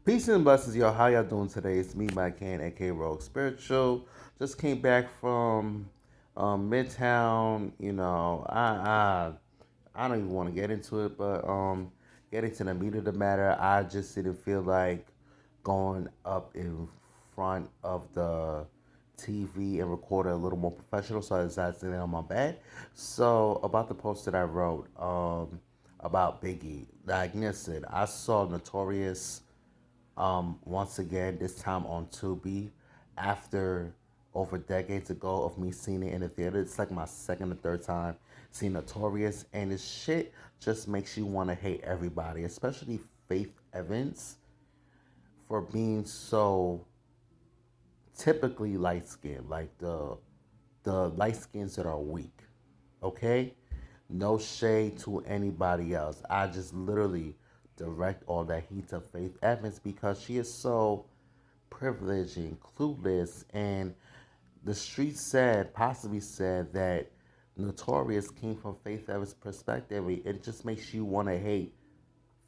Peace and blessings, y'all. How y'all doing today? It's me, Mike Can, aka Rogue Spiritual. Just came back from Midtown. I don't even want to get into it, but getting to the meat of the matter, I just didn't feel like going up in front of the TV and record it a little more professional, so I decided to sit on my bed. So about the post that I wrote about Biggie, like listen, I saw Notorious once again, this time on Tubi, after over decades ago of me seeing it in the theater. It's like my second or third time seeing Notorious, and this shit just makes you want to hate everybody, especially Faith Evans, for being so typically light skinned, like the light skins that are weak. Okay? No shade to anybody else. I just literally direct all that heat to Faith Evans because she is so privileged and clueless. And the street said, possibly said, that Notorious came from Faith Evans' perspective. It just makes you want to hate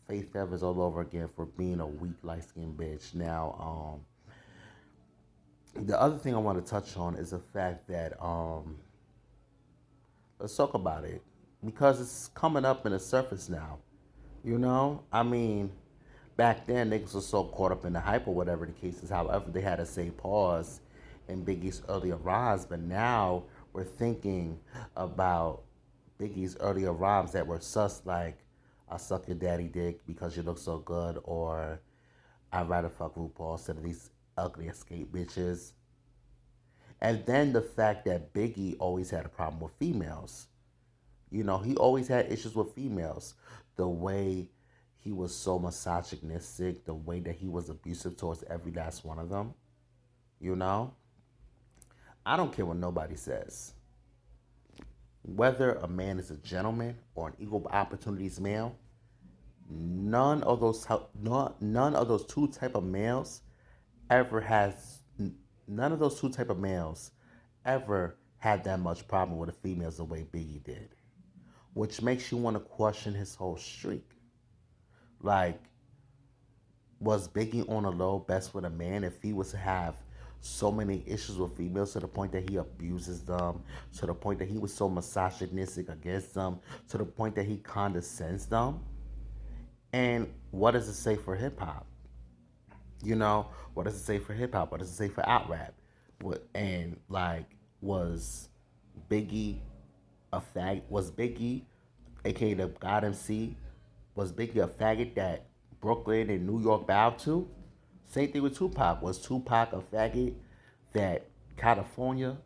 Faith Evans all over again for being a weak, light skinned bitch. Now, the other thing I want to touch on is the fact that let's talk about it because it's coming up in the surface now. I mean, back then niggas were so caught up in the hype or whatever the case is. However, they had to say pause in Biggie's earlier rhymes, but now we're thinking about Biggie's earlier rhymes that were sus, like "I suck your daddy dick because you look so good," or "I'd rather fuck RuPaul instead of these ugly escape bitches." And then the fact that Biggie always had a problem with females. He always had issues with females. The way he was so misogynistic, the way that he was abusive towards every last one of them. You know? I don't care what nobody says. Whether a man is a gentleman or an equal opportunities male, none of those two type of males ever has none of those two type of males ever had that much problem with the females the way Biggie did, which makes you want to question his whole streak. Like, was Biggie on a low best with a man if he was to have so many issues with females to the point that he abuses them, to the point that he was so misogynistic against them, to the point that he condescends them? And what does it say for hip hop? What does it say for hip hop? What does it say for out rap? And like, was Biggie a fag? Was Biggie, aka the God MC, was Biggie a faggot that Brooklyn and New York bowed to? Same thing with Tupac. Was Tupac a faggot that California,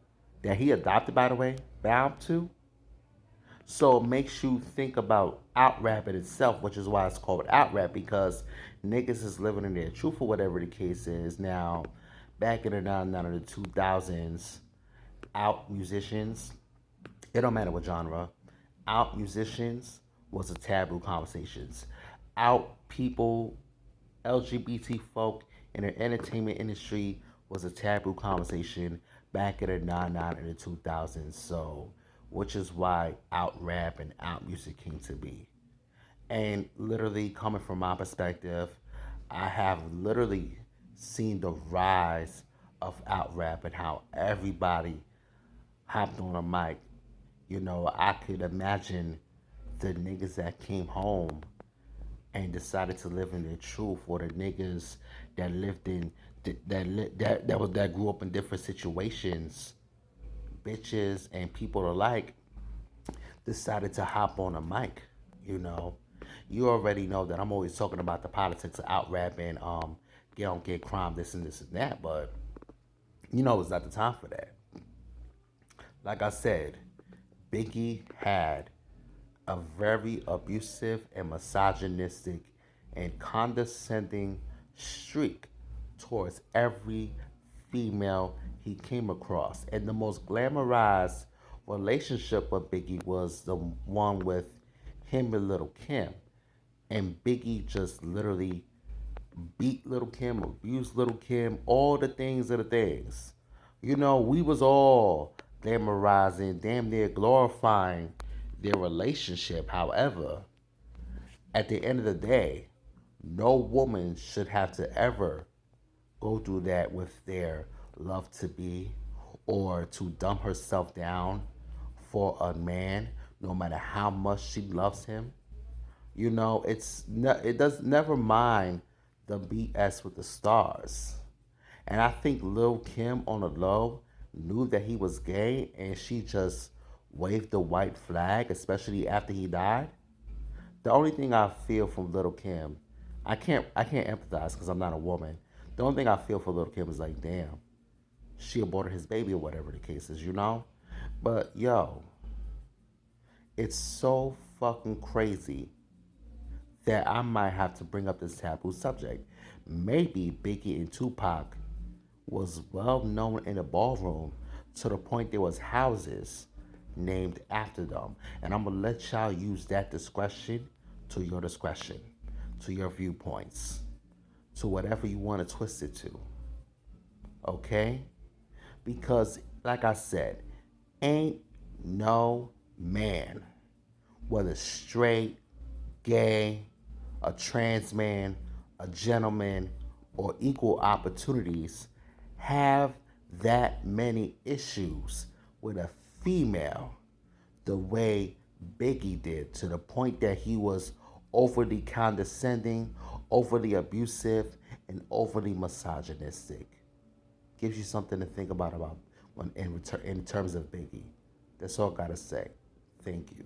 that he adopted by the way, bowed to? So it makes you think about out rap in itself, which is why it's called out rap, because niggas is living in their truth or whatever the case is. Now, back in the 2000s, out musicians, it don't matter what genre, out musicians was a taboo conversations. Out people, LGBT folk in the entertainment industry was a taboo conversation back in the 99 and the 2000s. So, which is why out rap and out music came to be. And literally, coming from my perspective, I have literally seen the rise of out rap and how everybody hopped on a mic. I could imagine the niggas that came home and decided to live in their truth, or the niggas that lived in that grew up in different situations, bitches and people alike, decided to hop on a mic. You know, you already know that I'm always talking about the politics of out rapping, get on get crime, this and that, but it's not the time for that. Like I said, Biggie had a very abusive and misogynistic and condescending streak towards every female he came across. And the most glamorized relationship with Biggie was the one with him and Little Kim. And Biggie just literally beat Little Kim, abused Little Kim, all the things of the things. We was all glamorizing, damn near glorifying their relationship. However, at the end of the day, No woman should have to ever go through that with their love to be, or to dumb herself down for a man, no matter how much she loves him. It does never mind the BS with the stars. And I think Lil Kim on the low knew that he was gay, and she just waved the white flag, especially after he died. The only thing I feel from Little Kim, I can't empathize because I'm not a woman. The only thing I feel for Little Kim is like, damn, she aborted his baby or whatever the case is. But yo, it's so fucking crazy that I might have to bring up this taboo subject. Maybe Biggie and Tupac was well known in the ballroom to the point there was houses named after them. And I'm gonna let y'all use that discretion, to your viewpoints, to whatever you want to twist it to. Okay? Because, like I said, ain't no man, whether straight, gay, a trans man, a gentleman, or equal opportunities, have that many issues with a female the way Biggie did, to the point that he was overly condescending, overly abusive, and overly misogynistic. Gives you something to think about when in terms of Biggie. That's all I gotta say. Thank you.